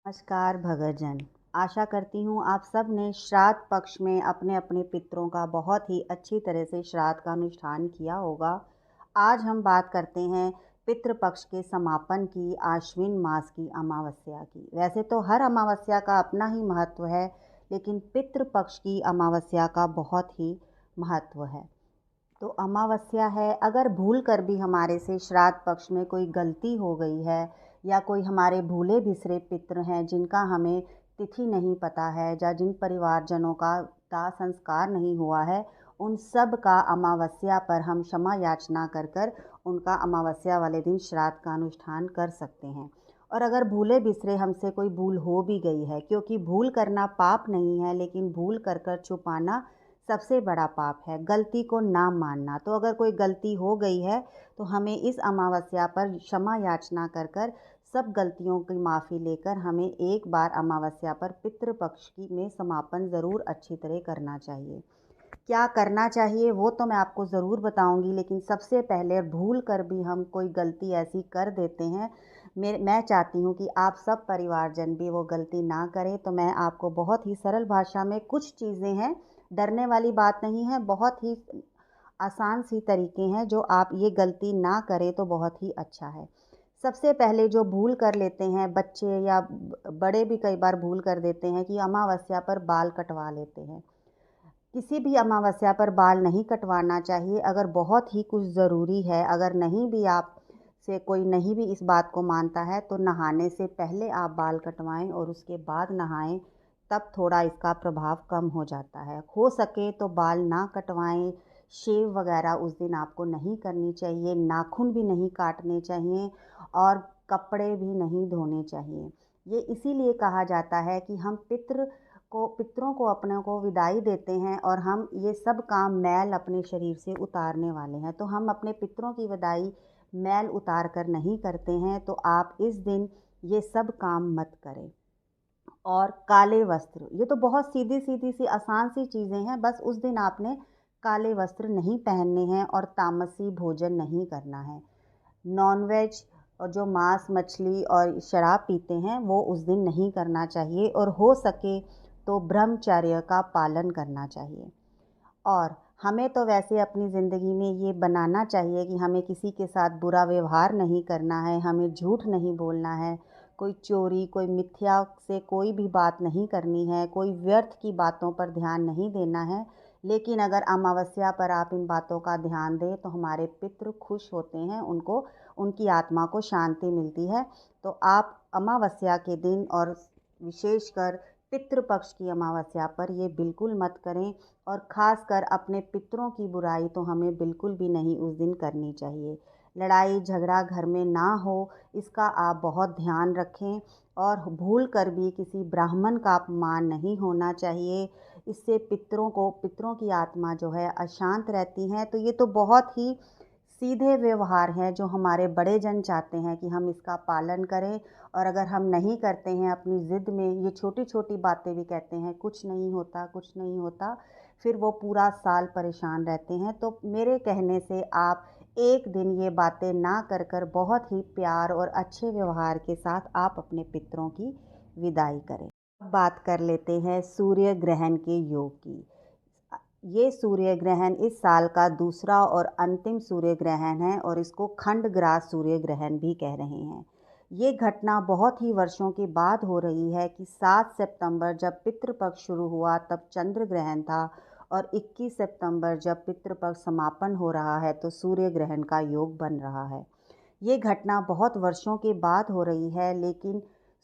नमस्कार भगतजन। आशा करती हूँ आप सब ने श्राद्ध पक्ष में अपने अपने पितरों का बहुत ही अच्छी तरह से श्राद्ध का अनुष्ठान किया होगा। आज हम बात करते हैं पितृ पक्ष के समापन की, आश्विन मास की अमावस्या की। वैसे तो हर अमावस्या का अपना ही महत्व है, लेकिन पितृ पक्ष की अमावस्या का बहुत ही महत्व है। तो अमावस्या है, अगर भूल कर भी हमारे से श्राद्ध पक्ष में कोई गलती हो गई है या कोई हमारे भूले बिसरे पितृ हैं जिनका हमें तिथि नहीं पता है या जिन परिवारजनों का दाह संस्कार नहीं हुआ है, उन सब का अमावस्या पर हम क्षमा याचना कर कर उनका अमावस्या वाले दिन श्राद्ध का अनुष्ठान कर सकते हैं। और अगर भूले बिसरे हमसे कोई भूल हो भी गई है, क्योंकि भूल करना पाप नहीं है, लेकिन भूल कर कर छुपाना सबसे बड़ा पाप है, गलती को ना मानना। तो अगर कोई गलती हो गई है तो हमें इस अमावस्या पर क्षमा याचना कर कर सब गलतियों की माफ़ी लेकर हमें एक बार अमावस्या पर पितृपक्ष की में समापन ज़रूर अच्छी तरह करना चाहिए। क्या करना चाहिए वो तो मैं आपको ज़रूर बताऊंगी, लेकिन सबसे पहले भूल कर भी हम कोई गलती ऐसी कर देते हैं, मैं चाहती हूँ कि आप सब परिवारजन भी वो गलती ना करें। तो मैं आपको बहुत ही सरल भाषा में कुछ चीज़ें हैं, डरने वाली बात नहीं है, बहुत ही आसान सी तरीके हैं, जो आप ये गलती ना करें तो बहुत ही अच्छा है। सबसे पहले जो भूल कर लेते हैं बच्चे या बड़े भी कई बार भूल कर देते हैं कि अमावस्या पर बाल कटवा लेते हैं। किसी भी अमावस्या पर बाल नहीं कटवाना चाहिए। अगर बहुत ही कुछ ज़रूरी है, अगर नहीं भी आप से कोई नहीं भी इस बात को मानता है, तो नहाने से पहले आप बाल कटवाएं और उसके बाद नहाएं, तब थोड़ा इसका प्रभाव कम हो जाता है। हो सके तो बाल ना कटवाएं, शेव वगैरह उस दिन आपको नहीं करनी चाहिए, नाखून भी नहीं काटने चाहिए और कपड़े भी नहीं धोने चाहिए। ये इसीलिए कहा जाता है कि हम पितरों को अपनों को विदाई देते हैं और हम ये सब काम मैल अपने शरीर से उतारने वाले हैं, तो हम अपने पितरों की विदाई मैल उतार कर नहीं करते हैं। तो आप इस दिन ये सब काम मत करें। और काले वस्त्र, ये तो बहुत सीधी सीधी सी आसान सी चीज़ें हैं, बस उस दिन आपने काले वस्त्र नहीं पहनने हैं और तामसी भोजन नहीं करना है। नॉनवेज और जो मांस मछली और शराब पीते हैं वो उस दिन नहीं करना चाहिए, और हो सके तो ब्रह्मचर्य का पालन करना चाहिए। और हमें तो वैसे अपनी ज़िंदगी में ये बनाना चाहिए कि हमें किसी के साथ बुरा व्यवहार नहीं करना है, हमें झूठ नहीं बोलना है, कोई चोरी, कोई मिथ्या से कोई भी बात नहीं करनी है, कोई व्यर्थ की बातों पर ध्यान नहीं देना है। लेकिन अगर अमावस्या पर आप इन बातों का ध्यान दें तो हमारे पितृ खुश होते हैं, उनको उनकी आत्मा को शांति मिलती है। तो आप अमावस्या के दिन और विशेषकर पितृपक्ष की अमावस्या पर ये बिल्कुल मत करें। और ख़ासकर अपने पितरों की बुराई तो हमें बिल्कुल भी नहीं उस दिन करनी चाहिए। लड़ाई झगड़ा घर में ना हो, इसका आप बहुत ध्यान रखें। और भूल कर भी किसी ब्राह्मण का अपमान नहीं होना चाहिए, इससे पितरों की आत्मा जो है अशांत रहती हैं। तो ये तो बहुत ही सीधे व्यवहार हैं जो हमारे बड़े जन चाहते हैं कि हम इसका पालन करें। और अगर हम नहीं करते हैं, अपनी ज़िद में ये छोटी छोटी बातें भी कहते हैं, कुछ नहीं होता कुछ नहीं होता, फिर वो पूरा साल परेशान रहते हैं। तो मेरे कहने से आप एक दिन ये बातें ना कर कर बहुत ही प्यार और अच्छे व्यवहार के साथ आप अपने पितरों की विदाई करें। अब बात कर लेते हैं सूर्य ग्रहण के योग की। ये सूर्य ग्रहण इस साल का दूसरा और अंतिम सूर्य ग्रहण है, और इसको खंडग्रास सूर्य ग्रहण भी कह रहे हैं। ये घटना बहुत ही वर्षों के बाद हो रही है कि 7 सितंबर जब पितृपक्ष शुरू हुआ तब चंद्र ग्रहण था, और 21 सितंबर जब पितृपक्ष समापन हो रहा है तो सूर्य ग्रहण का योग बन रहा है। ये घटना बहुत वर्षों के बाद हो रही है, लेकिन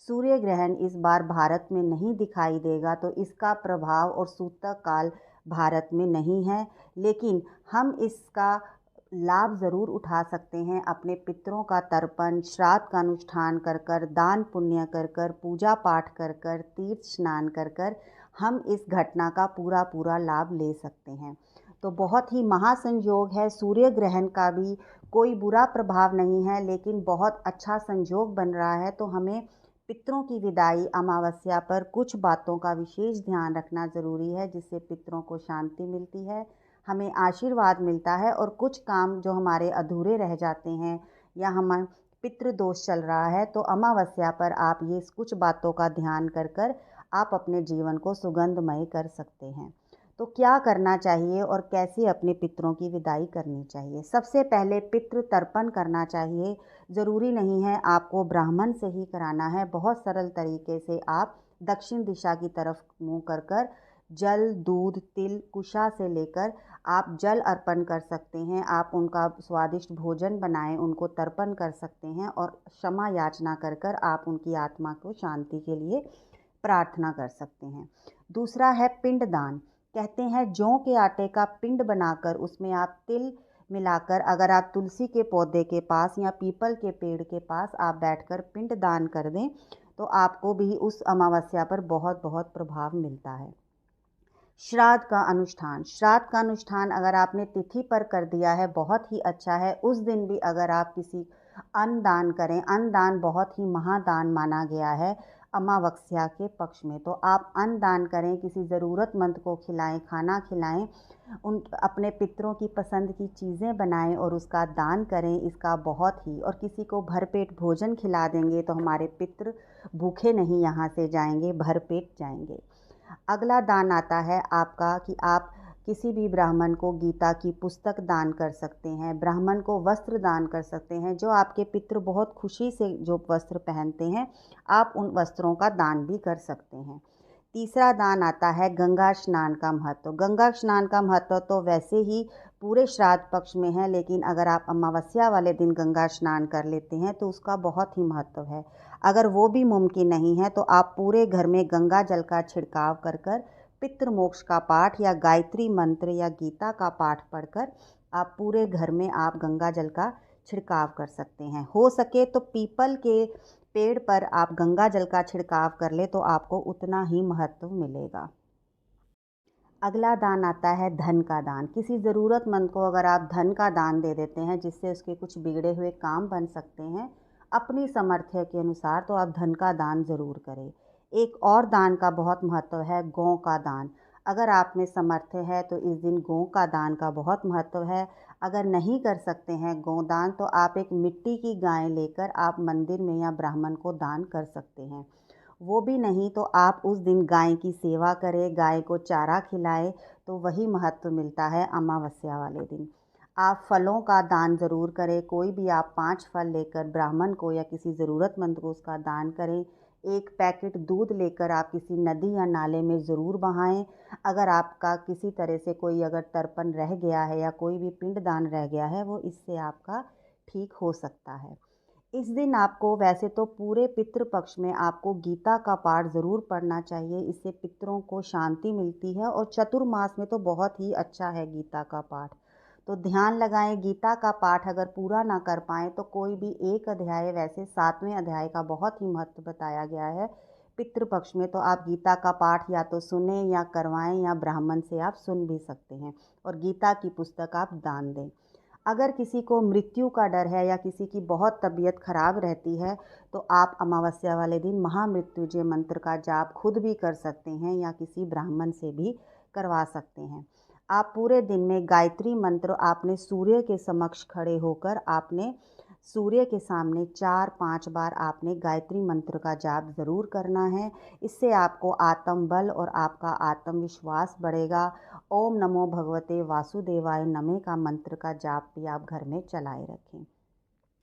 सूर्य ग्रहण इस बार भारत में नहीं दिखाई देगा, तो इसका प्रभाव और सूतक काल भारत में नहीं है। लेकिन हम इसका लाभ ज़रूर उठा सकते हैं, अपने पितरों का तर्पण, श्राद्ध का अनुष्ठान कर कर, दान पुण्य कर कर, पूजा पाठ कर कर, तीर्थ स्नान कर कर हम इस घटना का पूरा पूरा लाभ ले सकते हैं। तो बहुत ही महासंयोग है, सूर्य ग्रहण का भी कोई बुरा प्रभाव नहीं है, लेकिन बहुत अच्छा संयोग बन रहा है। तो हमें पितरों की विदाई अमावस्या पर कुछ बातों का विशेष ध्यान रखना ज़रूरी है, जिससे पितरों को शांति मिलती है, हमें आशीर्वाद मिलता है, और कुछ काम जो हमारे अधूरे रह जाते हैं या हम पितृदोष चल रहा है, तो अमावस्या पर आप ये कुछ बातों का ध्यान कर कर आप अपने जीवन को सुगंधमय कर सकते हैं। तो क्या करना चाहिए और कैसे अपने पितरों की विदाई करनी चाहिए? सबसे पहले पितृ तर्पण करना चाहिए। ज़रूरी नहीं है आपको ब्राह्मण से ही कराना है। बहुत सरल तरीके से आप दक्षिण दिशा की तरफ मुँह कर कर जल, दूध, तिल, कुशा से लेकर आप जल अर्पण कर सकते हैं। आप उनका स्वादिष्ट भोजन बनाएँ, उनको तर्पण कर सकते हैं और क्षमा याचना कर कर आप उनकी आत्मा को शांति के लिए प्रार्थना कर सकते हैं। दूसरा है पिंडदान। कहते हैं जौ के आटे का पिंड बनाकर उसमें आप तिल मिलाकर अगर आप तुलसी के पौधे के पास या पीपल के पेड़ के पास आप बैठकर पिंड दान कर दें, तो आपको भी उस अमावस्या पर बहुत बहुत प्रभाव मिलता है। श्राद्ध का अनुष्ठान। श्राद्ध का अनुष्ठान अगर आपने तिथि पर कर दिया है, बहुत ही अच्छा है। उस दिन भी अगर आप किसी अन्न दान करें, अन्न दान बहुत ही महादान माना गया है अमावस्या के पक्ष में। तो आप अन्न दान करें, किसी ज़रूरतमंद को खिलाएं, खाना खिलाएं, उन अपने पितरों की पसंद की चीज़ें बनाएं और उसका दान करें। इसका बहुत ही, और किसी को भरपेट भोजन खिला देंगे तो हमारे पितृ भूखे नहीं यहाँ से जाएंगे, भरपेट जाएंगे। अगला दान आता है आपका कि आप किसी भी ब्राह्मण को गीता की पुस्तक दान कर सकते हैं, ब्राह्मण को वस्त्र दान कर सकते हैं। जो आपके पितृ बहुत खुशी से जो वस्त्र पहनते हैं, आप उन वस्त्रों का दान भी कर सकते हैं। तीसरा दान आता है गंगा स्नान का महत्व। गंगा स्नान का महत्व तो वैसे ही पूरे श्राद्ध पक्ष में है, लेकिन अगर आप अमावस्या वाले दिन गंगा स्नान कर लेते हैं तो उसका बहुत ही महत्व है। अगर वो भी मुमकिन नहीं है तो आप पूरे घर में गंगा जल का छिड़काव कर कर पितृमोक्ष का पाठ या गायत्री मंत्र या गीता का पाठ पढ़कर आप पूरे घर में आप गंगा जल का छिड़काव कर सकते हैं। हो सके तो पीपल के पेड़ पर आप गंगा जल का छिड़काव कर ले तो आपको उतना ही महत्व मिलेगा। अगला दान आता है धन का दान। किसी ज़रूरतमंद को अगर आप धन का दान दे देते हैं जिससे उसके कुछ बिगड़े हुए काम बन सकते हैं, अपनी सामर्थ्य के अनुसार, तो आप धन का दान ज़रूर करें। एक और दान का बहुत महत्व है गौ का दान। अगर आप में सामर्थ्य है तो इस दिन गौ का दान का बहुत महत्व है। अगर नहीं कर सकते हैं गोदान, तो आप एक मिट्टी की गाय लेकर आप मंदिर में या ब्राह्मण को दान कर सकते हैं। वो भी नहीं तो आप उस दिन गाय की सेवा करें, गाय को चारा खिलाएं, तो वही महत्व मिलता है अमावस्या वाले दिन। आप फलों का दान ज़रूर करें। कोई भी आप 5 फल लेकर ब्राह्मण को या किसी ज़रूरतमंद को उसका दान करें। एक पैकेट दूध लेकर आप किसी नदी या नाले में ज़रूर बहाएं। अगर आपका किसी तरह से कोई अगर तर्पण रह गया है या कोई भी पिंडदान रह गया है, वो इससे आपका ठीक हो सकता है। इस दिन आपको वैसे तो पूरे पितृ पक्ष में आपको गीता का पाठ ज़रूर पढ़ना चाहिए। इससे पितरों को शांति मिलती है और चतुर्मास में तो बहुत ही अच्छा है गीता का पाठ। तो ध्यान लगाएं, गीता का पाठ अगर पूरा ना कर पाएँ तो कोई भी एक अध्याय, वैसे 7वें अध्याय का बहुत ही महत्व बताया गया है पितृपक्ष में, तो आप गीता का पाठ या तो सुने या करवाएं या ब्राह्मण से आप सुन भी सकते हैं और गीता की पुस्तक आप दान दें। अगर किसी को मृत्यु का डर है या किसी की बहुत तबीयत खराब रहती है, तो आप अमावस्या वाले दिन महामृत्युंजय मंत्र का जाप खुद भी कर सकते हैं या किसी ब्राह्मण से भी करवा सकते हैं। आप पूरे दिन में गायत्री मंत्र आपने सूर्य के समक्ष खड़े होकर आपने सूर्य के सामने 4-5 बार आपने गायत्री मंत्र का जाप ज़रूर करना है। इससे आपको आत्मबल और आपका आत्मविश्वास बढ़ेगा। ओम नमो भगवते वासुदेवाय नमः का मंत्र का जाप भी आप घर में चलाए रखें।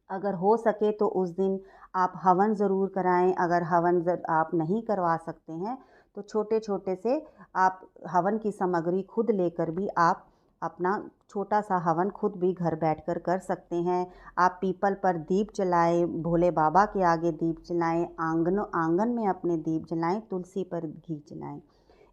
अगर हो सके तो उस दिन आप हवन ज़रूर कराएं। अगर हवन आप नहीं करवा सकते हैं तो छोटे छोटे से आप हवन की सामग्री खुद लेकर भी आप अपना छोटा सा हवन खुद भी घर बैठकर कर सकते हैं। आप पीपल पर दीप जलाएं, भोले बाबा के आगे दीप जलाएं, आंगन में अपने दीप जलाएं, तुलसी पर घी जलाएं।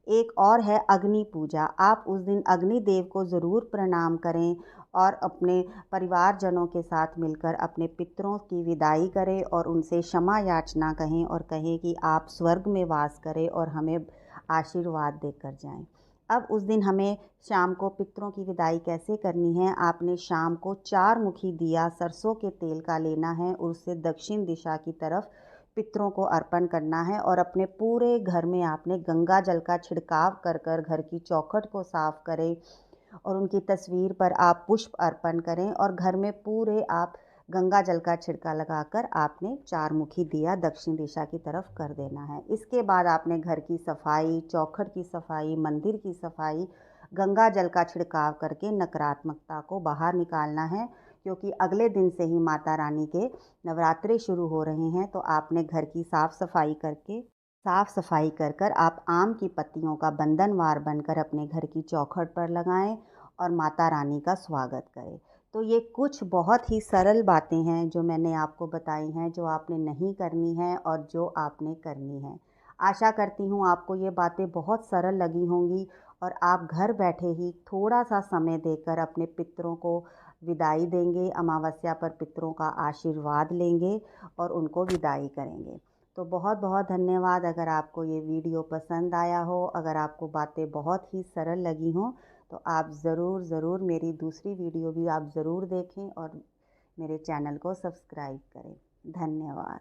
एक और है अग्नि पूजा। आप उस दिन अग्नि देव को ज़रूर प्रणाम करें और अपने परिवारजनों के साथ मिलकर अपने पितरों की विदाई करें और उनसे क्षमा याचना कहें और कहें कि आप स्वर्ग में वास करें और हमें आशीर्वाद देकर जाएं। अब उस दिन हमें शाम को पितरों की विदाई कैसे करनी है, आपने शाम को 4 मुखी दिया सरसों के तेल का लेना है और उससे दक्षिण दिशा की तरफ पितरों को अर्पण करना है और अपने पूरे घर में आपने गंगा जल का छिड़काव कर कर घर की चौखट को साफ करें और उनकी तस्वीर पर आप पुष्प अर्पण करें और घर में पूरे आप गंगा जल का छिड़का लगाकर आपने 4 मुखी दिया दक्षिण दिशा की तरफ कर देना है। इसके बाद आपने घर की सफाई, चौखट की सफाई, मंदिर की सफाई, गंगा जल का छिड़काव करके नकारात्मकता को बाहर निकालना है, क्योंकि अगले दिन से ही माता रानी के नवरात्रे शुरू हो रहे हैं। तो आपने घर की साफ़ सफाई कर कर आप आम की पत्तियों का बंधनवार बनकर अपने घर की चौखट पर लगाएं और माता रानी का स्वागत करें। तो ये कुछ बहुत ही सरल बातें हैं जो मैंने आपको बताई हैं, जो आपने नहीं करनी है और जो आपने करनी है। आशा करती हूँ आपको ये बातें बहुत सरल लगी होंगी और आप घर बैठे ही थोड़ा सा समय देकर अपने पितरों को विदाई देंगे, अमावस्या पर पितरों का आशीर्वाद लेंगे और उनको विदाई करेंगे। तो बहुत बहुत धन्यवाद। अगर आपको ये वीडियो पसंद आया हो, अगर आपको बातें बहुत ही सरल लगी हों, तो आप ज़रूर मेरी दूसरी वीडियो भी आप ज़रूर देखें और मेरे चैनल को सब्सक्राइब करें। धन्यवाद।